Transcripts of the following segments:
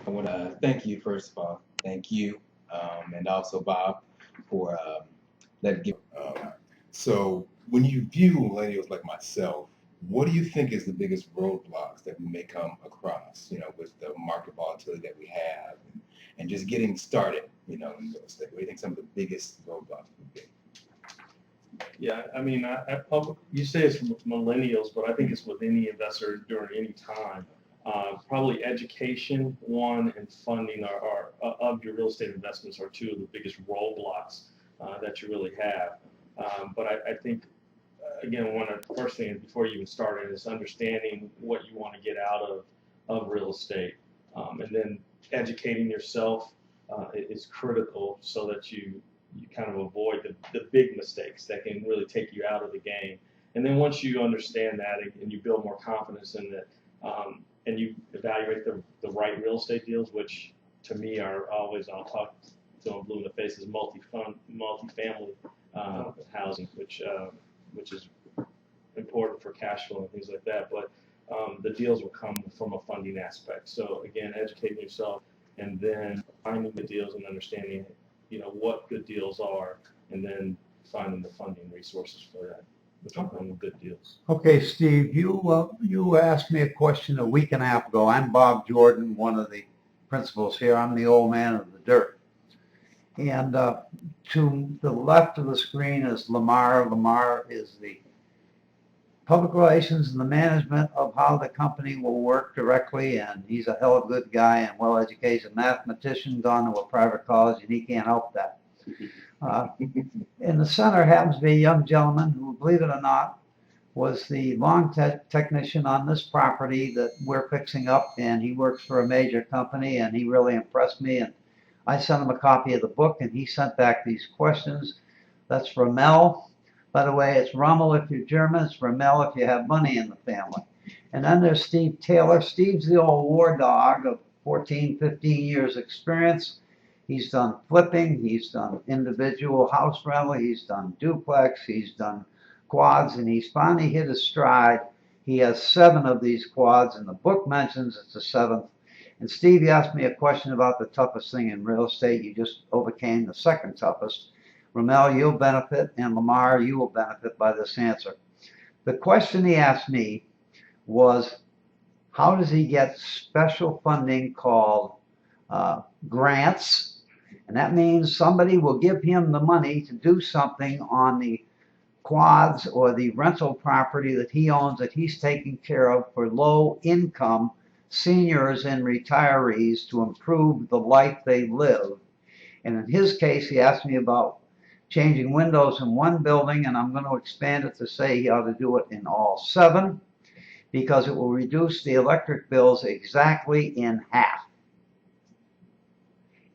I want to thank you, first of all. Thank you. And also Bob for letting give. So when you view millennials like myself, what do you think is the biggest roadblocks that we may come across, with the market volatility that we have and just getting started, in real estate? What do you think some of the biggest roadblocks would be? Yeah, I mean, you say it's millennials, but I think it's with any investor during any time. Probably education, one, and funding of your real estate investments are two of the biggest roadblocks that you really have. But I think, again, one of the first things before you even start is understanding what you want to get out of real estate. And then educating yourself is critical so that you kind of avoid the big mistakes that can really take you out of the game. And then once you understand that and you build more confidence in it, and you evaluate the right real estate deals, which to me are always, I'll talk to them blue in the face, is multifamily housing, which is important for cash flow and things like that. But the deals will come from a funding aspect. So again, educating yourself and then finding the deals and understanding, what good deals are, and then finding the funding resources for that, which will come with good deals. Okay, Steve, you asked me a question a week and a half ago. I'm Bob Jordan, one of the principals here. I'm the old man of the dirt. And to the left of the screen is Lamar. Lamar is the public relations and the management of how the company will work directly, and he's a hell of a good guy and well-educated mathematician, gone to a private college, and he can't help that. In the center happens to be a young gentleman who, believe it or not, was the lawn technician on this property that we're fixing up, and he works for a major company, and he really impressed me. And I sent him a copy of the book, and he sent back these questions. That's Rommel. By the way, it's Rommel if you're German, it's Rommel if you have money in the family. And then there's Steve Taylor. Steve's the old war dog of 14, 15 years experience. He's done flipping, he's done individual house rental, he's done duplex, he's done quads, and he's finally hit his stride. He has 7 of these quads, and the book mentions it's the 7th. And Steve, you asked me a question about the toughest thing in real estate. You just overcame the second toughest. Rommel, you'll benefit, and Lamar, you will benefit by this answer. The question he asked me was, how does he get special funding called grants? And that means somebody will give him the money to do something on the quads or the rental property that he owns that he's taking care of for low income seniors and retirees to improve the life they live. And in his case, he asked me about changing windows in one building, and I'm going to expand it to say he ought to do it in all 7 because it will reduce the electric bills exactly in half.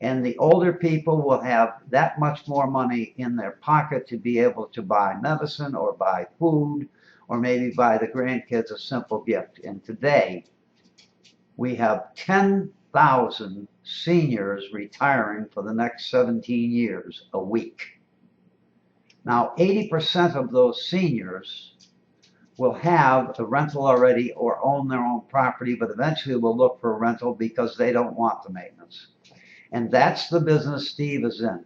And the older people will have that much more money in their pocket to be able to buy medicine or buy food or maybe buy the grandkids a simple gift. And today, we have 10,000 seniors retiring for the next 17 years a week. Now, 80% of those seniors will have a rental already or own their own property, but eventually will look for a rental because they don't want the maintenance. And that's the business Steve is in.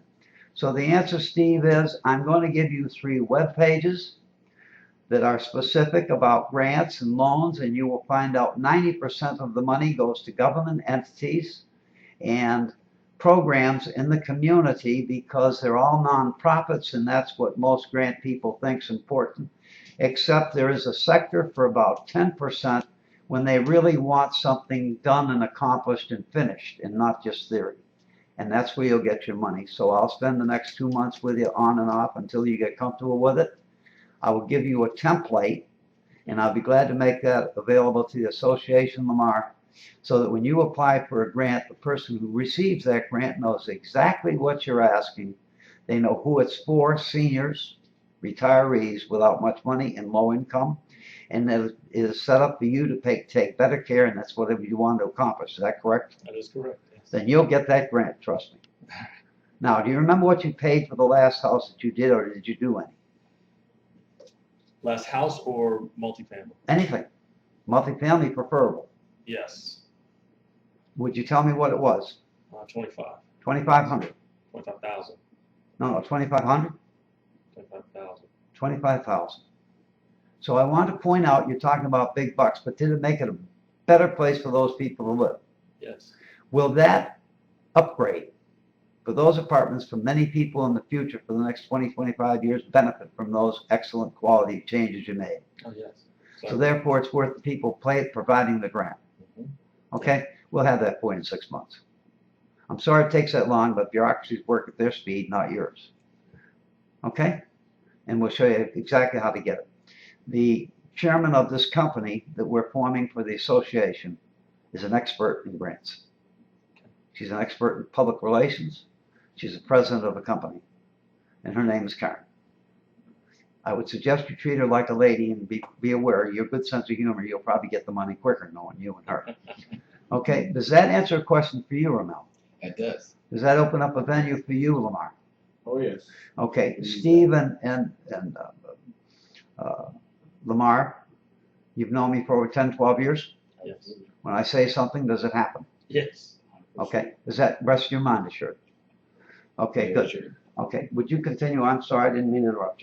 So the answer, Steve, is I'm going to give you 3 web pages that are specific about grants and loans, and you will find out 90% of the money goes to government entities and programs in the community because they're all nonprofits, and that's what most grant people think is important, except there is a sector for about 10% when they really want something done and accomplished and finished and not just theory. And that's where you'll get your money. So I'll spend the next 2 months with you on and off until you get comfortable with it. I will give you a template, and I'll be glad to make that available to the Association Lamar, so that when you apply for a grant, the person who receives that grant knows exactly what you're asking. They know who it's for, seniors, retirees without much money and low income, and that it is set up for you to take better care, and that's whatever you want to accomplish. Is that correct? That is correct. Yes. Then you'll get that grant, trust me. Now, do you remember what you paid for the last house that you did, or did you do any? Last house or multifamily? Anything. Multifamily preferable. Yes. Would you tell me what it was? 25, 2,500? 25,000, No, 2,500? 25,000. 25,000. So I want to point out, you're talking about big bucks, but did it make it a better place for those people to live? Yes. Will that upgrade for those apartments for many people in the future for the next 20, 25 years benefit from those excellent quality changes you made? Oh, yes. So therefore, it's worth the people providing the grant. Mhm. Okay? We'll have that for you in 6 months. I'm sorry it takes that long, but bureaucracies work at their speed, not yours. Okay? And we'll show you exactly how to get it. The chairman of this company that we're forming for the association is an expert in grants. She's an expert in public relations. She's the president of the company, and her name is Karen. I would suggest you treat her like a lady and be aware, your good sense of humor, you'll probably get the money quicker knowing you and her. Okay, does that answer a question for you, Ramel? It does. Does that open up a venue for you, Lamar? Oh, yes. Okay, Steve and Lamar, you've known me for over 10, 12 years. Yes. When I say something, does it happen? Yes. Okay, does that rest your mind assured? Okay, Very good. sure. Okay, would you continue? I'm sorry, I didn't mean to interrupt you.